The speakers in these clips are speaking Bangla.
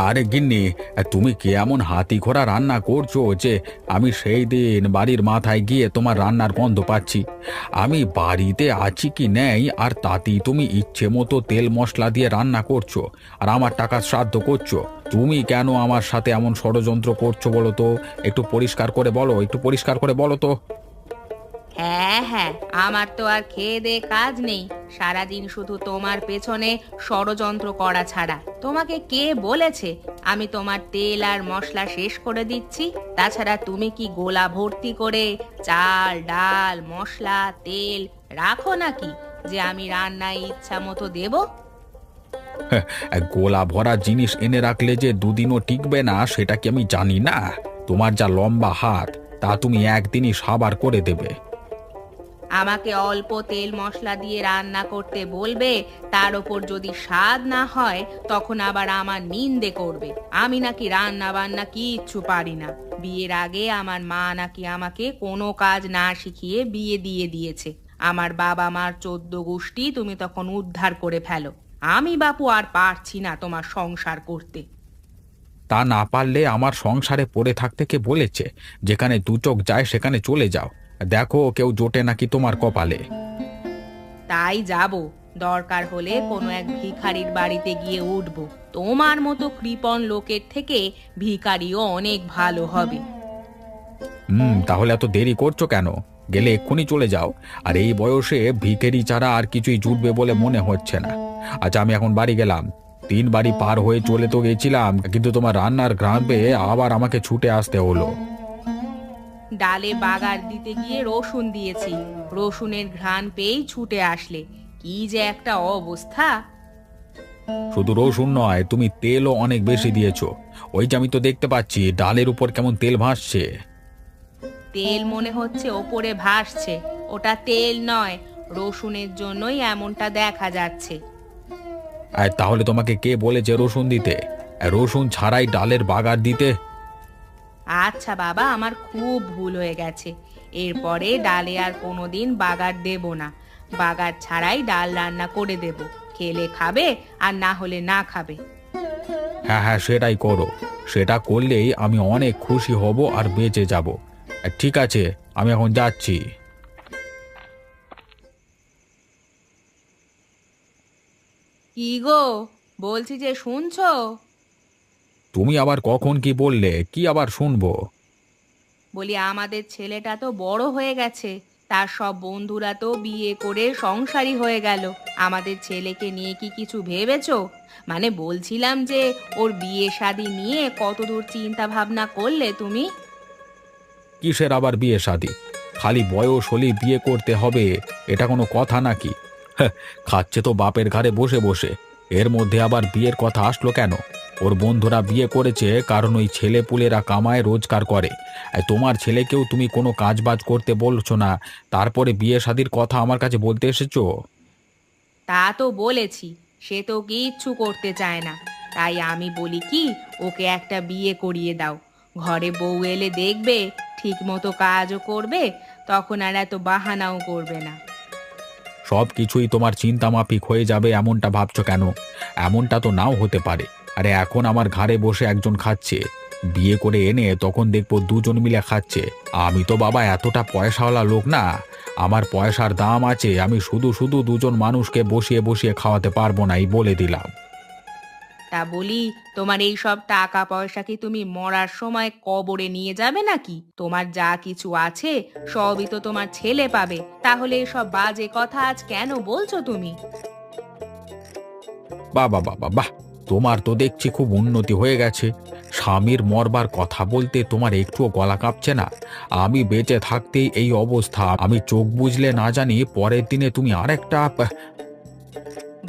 আরে গিন্নি, তুমি কি এমন হাতি ঘোড়া রান্না করছো যে আমি সেই দিন বাড়ির মাথায় গিয়ে তোমার রান্নার গন্ধ পাচ্ছি। আমি বাড়িতে আছি কি নেই আর তাতেই তুমি ইচ্ছে মতো তেল মশলা দিয়ে রান্না করছো আর আমার টাকা শ্রাদ্ধ করছো। তুমি কেন আমার সাথে এমন ষড়যন্ত্র করছো বলো তো? একটু পরিষ্কার করে বলো, একটু পরিষ্কার করে বলো তো। হ্যাঁ হ্যাঁ, আমার তো আর খেয়ে দেয়ে কাজ নেই। সারাদিন শুধু তোমার পেছনে ষড়যন্ত্র করা ছাড়া। তোমাকে কে বলেছে আমি তোমার তেল আর মশলা শেষ করে দিচ্ছি? তাছাড়া তুমি কি গোলা ভর্তি করে চাল ডাল মশলা তেল রাখো নাকি, যে আমি রান্নায় ইচ্ছা মতো দেব? গোলা ভরা জিনিস এনে রাখলে যে দুদিনও টিকবে না সেটা কি আমি জানি না? তোমার যা লম্বা হাত, তা তুমি একদিনই সাবার করে দেবে। আমাকে অল্প তেল মশলা দিয়ে রান্না করতে বলবে, তার ওপর যদি স্বাদ না হয় তখন আবার আমার নিন্দে করবে আমি নাকি রান্না বান্না কিচ্ছু পারি না। বিয়ের আগে আমার মা নাকি আমাকে কোনো কাজ না শিখিয়ে বিয়ে দিয়ে দিয়েছে। আমার বাবা মার 14 গোষ্ঠী তুমি তখন উদ্ধার করে ফেলো। আমি বাপু আর পারছি না তোমার সংসার করতে। তা না পারলে আমার সংসারে পড়ে থাকতে কে বলেছে? যেখানে দু চোখ যায় সেখানে চলে যাও। দেখো কেউ জোটে নাকি তোমার কপালে। তাই যাব, দরকার হলে কোনো এক ভিখারির বাড়িতে গিয়ে উঠব। তোমার মতো কৃপণ লোকের থেকে ভিখারিও অনেক ভালো হবে। তাহলে এত দেরি করছো কেন? গেলে এক্ষুনি চলে যাও। আর এই বয়সে ভিখারি ছাড়া আর কিছুই জুটবে বলে মনে হচ্ছে না। আচ্ছা, আমি এখন বাড়ি গেলাম। 3 বাড়ি পার হয়ে চলে তো গেছিলাম, কিন্তু তোমার রান্নার ঘ্রাণ পেয়ে আবার আমাকে ছুটে আসতে হলো। ডালে বাগার দিতে গিয়ে রসুন দিয়েছি, রসুনের ঘ্রাণ পেয়েই ছুটে আসলে। কি যে একটা অবস্থা! শুধু রসুন নয়, তুমি তেলও অনেক বেশি দিয়েছো। ওই যে আমি তো দেখতে পাচ্ছি ডালের উপর কেমন তেল ভাসছে। তেল মনে হচ্ছে ওপরে ভাসছে, ওটা তেল নয়, রসুনের জন্যই এমনটা দেখা যাচ্ছে। আর তাহলে তোমাকে কে বলেছে রসুন দিতে? আর রসুন ছাড়াই ডালের বাগার দিতে? আচ্ছা বাবা, আমার খুব ভুল হয়ে গেছে। এরপরে ডালে আর কোনোদিন বাগার দেব না। বাগার ছাড়াই ডাল রান্না করে দেব। খেলে খাবে আর না হলে না খাবে। হ্যাঁ হ্যাঁ, সেটাই করো। সেটা করলেই আমি অনেক খুশি হব আর বেঁচে যাব। ঠিক আছে, আমি এখন যাচ্ছি। কি গো, বলছি যে শুনছো? তুমি আবার কখন কি বললে? কি আবার শুনবো? বলি আমাদের ছেলেটা তো বড় হয়ে গেছে, তার সব বন্ধুরা তো বিয়ে করে সংসারী হয়ে গেল। আমাদের ছেলেকে নিয়ে কি কিছু ভেবেছো? মানে বলছিলাম যে ওর বিয়ে শাদী নিয়ে কতদূর চিন্তা ভাবনা করলে তুমি? কিসের আবার বিয়ে শাদী? খালি বয়স হলেই বিয়ে করতে হবে, এটা কোনো কথা নাকি? হ্যাঁ, খাচ্ছে তো বাপের ঘাড়ে বসে বসে। এর মধ্যে আবার বিয়ের কথা আসলো কেন? ওর বন্ধুরা বিয়ে করেছে কারণ ওই ছেলে পুলেরা কামায় রোজগার করে। আর তোমার ছেলেকেও তুমি কোনো কাজ বাজ করতে বলছো না, তারপরে বিয়ে শাদীর কথা আমার কাছে বলতে এসেছো? তা তো বলেছি, সে তো কিচ্ছু করতে চায় না। তাই আমি বলি কি, ওকে একটা বিয়ে করিয়ে দাও। ঘরে বউ এলে দেখবে ঠিক মতো কাজও করবে, তখন আর এত বাহানাও করবে না। সব কিছুই তোমার চিন্তা মাফিক হয়ে যাবে এমনটা ভাবছো কেন? এমনটা তো নাও হতে পারে। আরে এখন আমার ঘাড়ে বসে একজন খাচ্ছে, বিয়ে করে এনে তখন দেখবো দুজন মিলে খাচ্ছে। আমি তো বাবা এতটা পয়সাওয়ালা লোক না। আমার পয়সার দাম আছে, আমি শুধু শুধু দুজন মানুষকে বসিয়ে বসিয়ে খাওয়াতে পারবো না, এই বলে দিলাম। তা বলি, তোমার এই সব টাকা পয়সা কি তুমি মরার সময় কবরে নিয়ে যাবে নাকি? তোমার যা কিছু আছে সবই তো তোমার ছেলে পাবে। তাহলে এসব বাজে কথা আজ কেন বলছো তুমি? বাহ বাহ বাহ বাহ বাহ! তোমার তো দেখছি খুব উন্নতি হয়ে গেছে। স্বামীর মরবার কথা বলতে তোমার একটুও গলা কাঁপছে না। আমি বেঁচে থাকতেই এই অবস্থা, আমি চোখ বুজলে না জানি পরের দিনে তুমি আরেকটা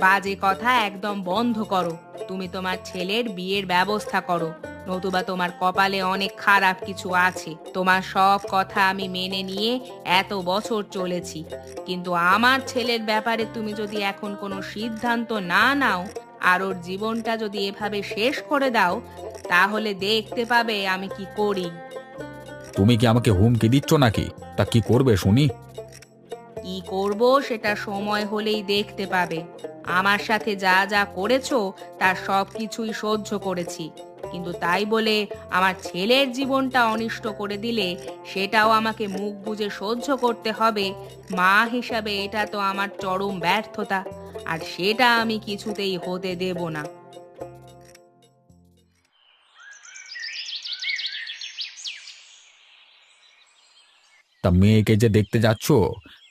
বাজে কথা একদম বন্ধ করো। তুমি তোমার ছেলের বিয়ের ব্যবস্থা করো, নতুবা তোমার কপালে অনেক খারাপ কিছু আছে। তোমার সব কথা আমি মেনে নিয়ে এত বছর চলেছি, কিন্তু আমার ছেলের ব্যাপারে তুমি যদি এখন কোনো সিদ্ধান্ত না নাও আর ওর জীবনটা যদি এভাবে শেষ করে দাও, তাহলে দেখতে পাবে আমি কি করি। তুমি কি আমাকে হুমকি দিচ্ছ নাকি? তা কি করবে শুনি? কি কি করব সেটা সময় হলেই দেখতে পাবে। আমার সাথে যা যা করেছো তার সব কিছুই সহ্য করেছি, কিন্তু তাই বলে আমার ছেলের জীবনটা অনিষ্ট করে দিলে সেটাও আমাকে মুখ বুজে সহ্য করতে হবে। মা হিসাবে এটা তো আমার চরম ব্যর্থতা, আর সেটা আমি কিছুতেই হতে দেব না। তা মেয়েকে যে দেখতে যাচ্ছ,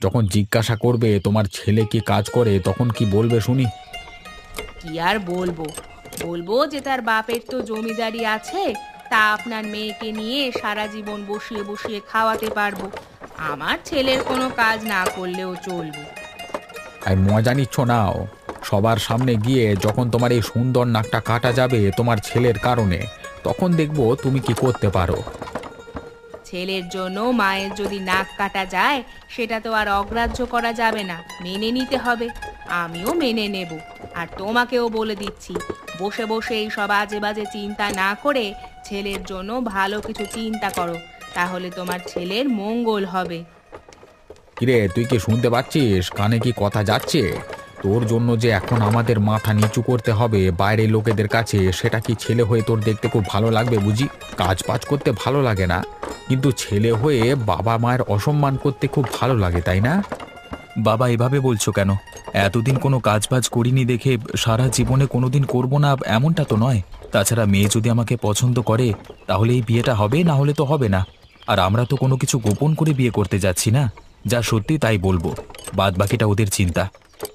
যখন জিজ্ঞাসা করবে তোমার ছেলে কি কাজ করে, তখন কি বলবে শুনি? কি আর বলবো, বলবো যে তার বাপের তো জমিদারি আছে, তা আপনার মেয়েকে নিয়ে সারা জীবন বসিয়ে বসিয়ে খাওয়াতে পারবো। আমার ছেলের কোনো কাজ না করলেও চলবে। আর মজা নিচ্ছ নাও। সবার সামনে গিয়ে যখন তোমার এই সুন্দর নাকটা কাটা যাবে তোমার ছেলের কারণে, তখন দেখবো তুমি কি করতে পারো। ছেলের জন্য মায়ের যদি নাক কাটা যায় সেটা তো আর অগ্রাহ্য করা যাবে না, মেনে নিতে হবে। আমিও মেনে নেব। আর তোমাকেও বলে দিচ্ছি, বসে বসে এই সব আজে বাজে চিন্তা না করে ছেলের জন্য ভালো কিছু চিন্তা করো, তাহলে তোমার ছেলের মঙ্গল হবে। কিরে, তুই কি শুনতে পাচ্ছিস? কানে কি কথা যাচ্ছে? তোর জন্য যে এখন আমাদের মাথা নিচু করতে হবে বাইরের লোকেদের কাছে, সেটা কি ছেলে হয়ে তোর দেখতে খুব ভালো লাগবে বুঝি? কাজ বাজ করতে ভালো লাগে না, কিন্তু ছেলে হয়ে বাবা মায়ের অসম্মান করতে খুব ভালো লাগে, তাই না? বাবা, এভাবে বলছো কেন? এতদিন কোনো কাজবাজ করিনি দেখে সারা জীবনে কোনোদিন করব না এমনটা তো নয়। তাছাড়া মেয়ে যদি আমাকে পছন্দ করে তাহলে এই বিয়েটা হবে, না হলে তো হবে না। আর আমরা তো কোনো কিছু গোপন করে বিয়ে করতে যাচ্ছি না। যা সত্যি তাই বলবো, বাদ বাকিটা ওদের চিন্তা।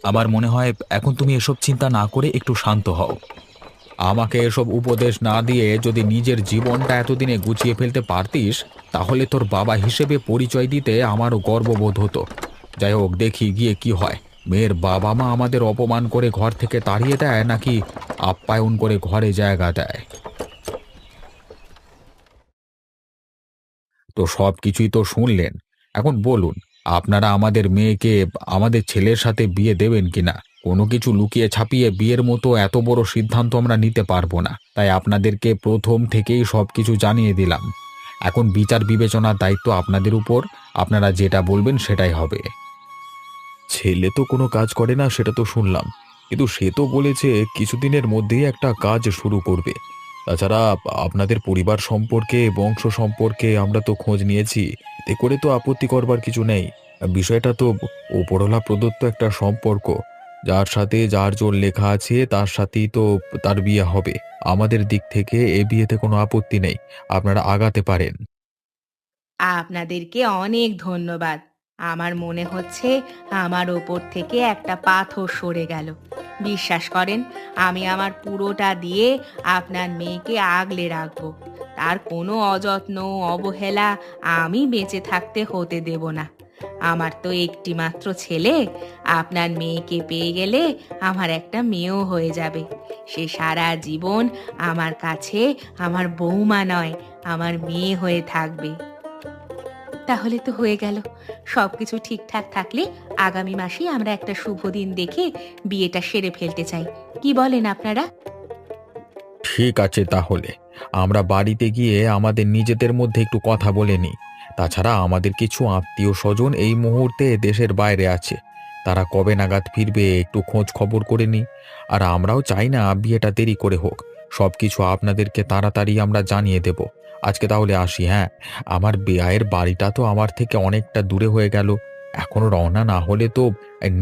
আমার মনে হয় এখন তুমি এসব চিন্তা না করে একটু শান্ত হও। আমাকে এসব উপদেশ না দিয়ে যদি নিজের জীবনটা এতদিনে গুছিয়ে ফেলতে পারতিস, তাহলে তোর বাবা হিসেবে পরিচয় দিতে আমারও গর্ববোধ হতো। যাই হোক, দেখি গিয়ে কি হয়। মেয়ের বাবা মা আমাদের অপমান করে ঘর থেকে তাড়িয়ে দেয় নাকি আপ্যায়ন করে ঘরে জায়গা দেয়। তো সব কিছুই তো শুনলেন। এখন বলুন, আপনারা আমাদের মেয়েকে আমাদের ছেলের সাথে বিয়ে দেবেন কিনা? কোনো কিছু লুকিয়ে ছাপিয়ে বিয়ের মতো এত বড় সিদ্ধান্ত আমরা নিতে পারবো না, তাই আপনাদেরকে প্রথম থেকেই সব কিছু জানিয়ে দিলাম। এখন বিচার বিবেচনার দায়িত্ব আপনাদের উপর। আপনারা যেটা বলবেন সেটাই হবে। ছেলে তো কোনো কাজ করে না, সেটা তো শুনলাম, কিন্তু সে তো বলেছে কিছুদিনের মধ্যেই একটা কাজ শুরু করবে। তাছাড়া আপনাদের পরিবার সম্পর্কে, বংশ সম্পর্কে আমরা তো খোঁজ নিয়েছি, এতে করে তো আপত্তি করবার কিছু নেই। বিষয়টা তো ওপরওয়ালা প্রদত্ত একটা সম্পর্ক, যার সাথে যার জোর লেখা আছে তার সাথেই তো তার বিয়ে হবে। আমাদের দিক থেকে এ বিয়েতে কোনো আপত্তি নেই, আপনারা আগাতে পারেন। আপনাদেরকে অনেক ধন্যবাদ। আমার মনে হচ্ছে আমার ওপর থেকে একটা পাথর সরে গেল। বিশ্বাস করেন, আমি আমার পুরোটা দিয়ে আপনার মেয়েকে আগলে রাখবো। তার কোনো অযত্ন, অবহেলা আমি বেঁচে থাকতে হতে দেব না। আমার তো একটি মাত্র ছেলে, আপনার মেয়েকে পেয়ে গেলে আমার একটা মেয়েও হয়ে যাবে। সে সারা জীবন আমার কাছে আমার বৌমা নয়, আমার মেয়ে হয়ে থাকবে। তাহলে তো হয়ে গেল। সবকিছু ঠিকঠাক থাকলে আগামী মাসেই আমরা একটা শুভ দিন দেখে বিয়েটা সেরে ফেলতে চাই। কি বলেন আপনারা? ঠিক আছে, তাহলে আমরা বাড়িতে গিয়ে আমাদের নিজেদের মধ্যে একটু কথা বলে নিই। তাছাড়া আমাদের কিছু আত্মীয় স্বজন এই মুহূর্তে দেশের বাইরে আছে, তারা কবে নাগাদ ফিরবে একটু খোঁজ খবর করে নিই। আর আমরাও চাই না বিয়েটা দেরি করে হোক, সব কিছু আপনাদেরকে তাড়াতাড়ি আমরা জানিয়ে দেব। আজকে তাহলে আসি, হ্যাঁ। আমার বেয়ায়ের বাড়িটা তো আমার থেকে অনেকটা দূরে হয়ে গেল, এখন রওনা না হলে তো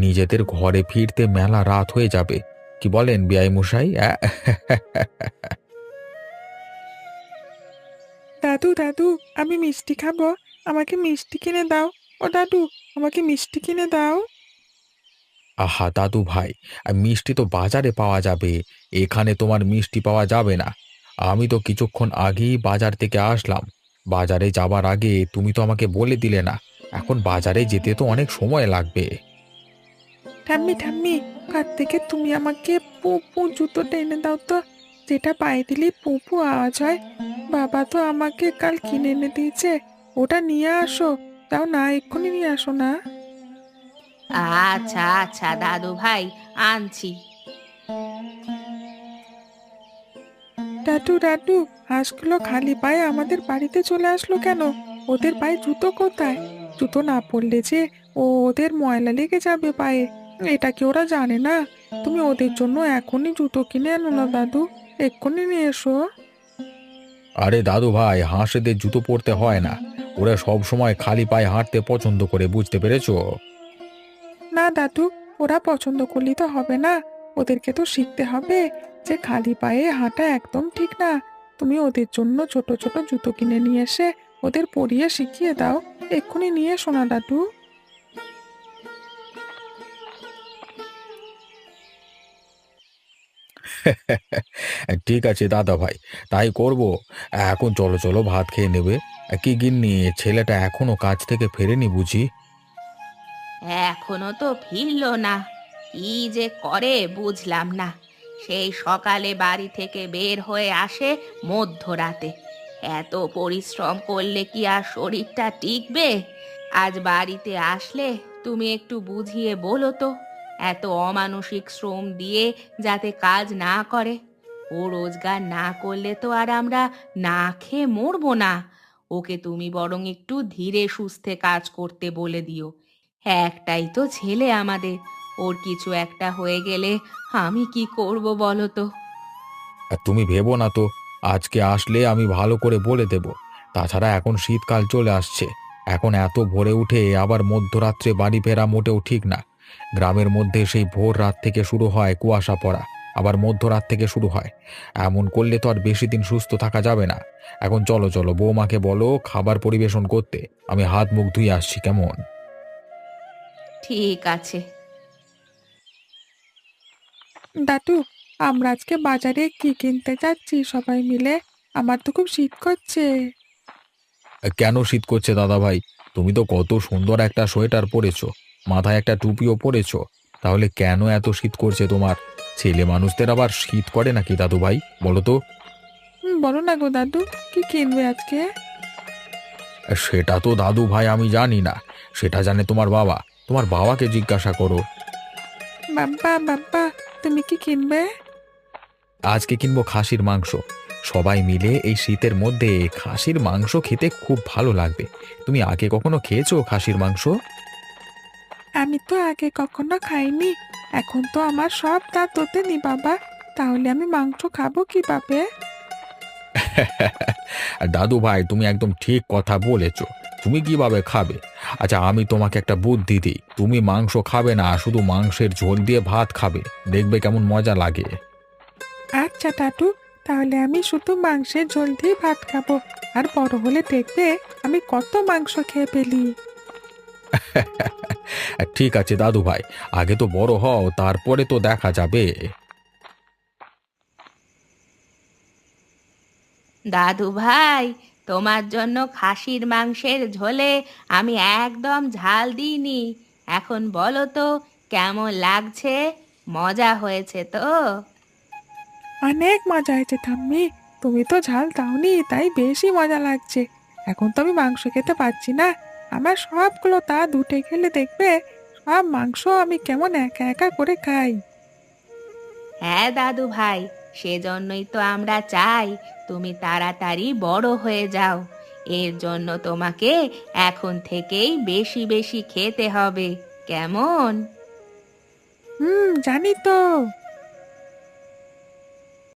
নিজেদের ঘরে ফিরতে মেলা রাত হয়ে যাবে। কি বলেন বেয়াই মশাই? দাদু দাদু, আমি মিষ্টি খাবো। আমাকে মিষ্টি কিনে দাও। ও দাদু, আমাকে মিষ্টি কিনে দাও। আহা দাদু ভাই, মিষ্টি তো বাজারে পাওয়া যাবে, এখানে তোমার মিষ্টি পাওয়া যাবে না। আমি তো কিছুক্ষণ আগেই বাজার থেকে আসলাম। বাজারে যাবার আগে তুমি তো আমাকে বলে দিলে না। এখন বাজারে যেতে তো অনেক সময় লাগবে। ঠাম্মি ঠাম্মি, কার থেকে তুমি আমাকে পু পু জুতোটা এনে দাও তো, যেটা পায়ে দিলেই পু পু আওয়াজ হয়। বাবা তো আমাকে কাল কিনে এনে দিয়েছে, ওটা নিয়ে আসো। দাও না, এক্ষুনি নিয়ে আসো না। আচ্ছা আচ্ছা দাদু ভাই, আনছি। দাদু দাদু, হাঁসগুলো খালি পায়ে আমাদের বাড়িতে চলে আসলো কেন? ওদের পায়ে জুতো কোথায়? জুতো না পরলে যে ওদের ময়লা লেগে যাবে পায়ে। এটা কি ওরা জানে না? তুমি ওদের জন্য এখনই জুতো কিনে আনো না দাদু, এক্ষুনি নিয়ে এসো। আরে দাদু ভাই, হাঁসেদের জুতো পরতে হয় না। ওরা সব সময় খালি পায়ে হাঁটতে পছন্দ করে, বুঝতে পেরেছো? না দাদু, ওরা পছন্দ করলেই তো হবে না, ওদেরকে তো শিখতে হবে যে খালি পায়ে হাঁটা একদম ঠিক না। তুমি ওদের জন্য ছোট ছোট জুতো কিনে নিয়ে এসে ওদের পরিয়ে শিখিয়ে দাও, এক্ষুনি নিয়ে এসো না দাদু। ঠিক আছে দাদা ভাই, তাই করব। এখন চলো চলো, ভাত খেয়ে নেবে। কি গিন্নি, ছেলেটা এখনো কাজ থেকে ফেরেনি বুঝি? এখনো তো ফিরলো না, কি যে করে বুঝলাম না। সেই সকালে বাড়ি থেকে বের হয়ে আসে মধ্যরাতে। এত পরিশ্রম করলে কি আর শরীরটা টিকবে? আজ বাড়িতে আসলে তুমি একটু বুঝিয়ে বলো তো, এত অমানসিক শ্রম দিয়ে যাতে কাজ না করে। ও রোজগার না করলে তো আর আমরা না খেয়ে মরবো না। ওকে তুমি বরং একটু ধীরে সুস্থে কাজ করতে বলে দিও। একটাই তো ছেলে আমাদের, ওর কিছু একটা হয়ে গেলে আমি কি করব বলো তো? আর তুমি ভেবো না তো, আজকে আসলে আমি ভালো করে বলে দেব। তাছাড়া এখন শীতকাল চলে আসছে। এখন এত ভোরে উঠে আবার মধ্যরাত্রে বাড়ি ফেরা মোটেও ঠিক না। গ্রামের মধ্যে সেই ভোর রাত থেকে শুরু হয় কুয়াশা পড়া, আবার মধ্যরাত থেকে শুরু হয়। এমন করলে তো আর বেশি দিন সুস্থ থাকা যাবে না। এখন চলো চলো, বৌমাকে বলো খাবার পরিবেশন করতে। আমি হাত মুখ ধুয়ে আসছি, কেমন? ঠিক আছে। দাদু, আমরা আজকে বাজারে কি কিনতে যাচ্ছি সবাই মিলে? আমার তো খুব শীত করছে। কেন শীত করছে দাদা ভাই? তুমি তো কত সুন্দর একটা সোয়েটার পরেছো, মাথায় একটা টুপিও পরেছো। তাহলে কেন এত শীত করছে তোমার? ছেলে মানুষদের আবার শীত করে নাকি দাদু ভাই, বলো তো? বলো না গো দাদু, কি কিনবে আজকে? সেটা তো দাদু ভাই আমি জানি না, সেটা জানে তোমার বাবা। তোমার বাবাকে জিজ্ঞাসা করো। বাব্বা বাব্বা, তুমি কি কিনবে? আজকে কিনবো খাসির মাংস। সবাই মিলে এই শীতের মধ্যে খাসির মাংস খেতে খুব ভালো লাগবে। তুমি আগে কখনো খেয়েছো খাসির মাংস? আমি তো আগে কখনো খাইনি, এখন তো আমার সব দাঁত ওঠেনি বাবা, তাহলে আমি মাংস খাবো কিভাবে? দাদু ভাই, তুমি একদম ঠিক কথা বলেছো। তুমি কিভাবে খাবে? আচ্ছা, আমি তোমাকে একটা বুদ্ধি দিই। তুমি মাংস খাবে না, শুধু মাংসের ঝোল দিয়ে ভাত খাবে। দেখবে কেমন মজা লাগে। আচ্ছা দাদু, তাহলে আমি শুধু মাংসের ঝোল দিয়ে ভাত খাবো, আর বড় হলে দেখবে আমি কত মাংস খেয়ে ফেলি। ঠিক আছে দাদু ভাই, আগে তো বড় হও, তারপরে তো দেখা যাবে। দাদু ভাই, তোমার জন্য খাসির মাংসের ঝোলে আমি একদম ঝাল দিইনি। এখন বলো তো কেমন লাগছে? মজা হয়েছে তো? অনেক মজা হয়েছে ঠাম্মি, তুমি তো ঝাল দাওনি তাই বেশি মজা লাগছে। এখন তো আমি মাংস খেতে পারছি না, আমার সবগুলো দাঁত উঠে গেলে দেখবে সব মাংস আমি কেমন একা একা করে খাই। হ্যাঁ দাদু ভাই, সেজন্যই তো আমরা চাই তুমি তাড়াতাড়ি বড় হয়ে যাও। এর জন্য তোমাকে এখন থেকেই বেশি বেশি খেতে হবে, কেমন? জানি তো।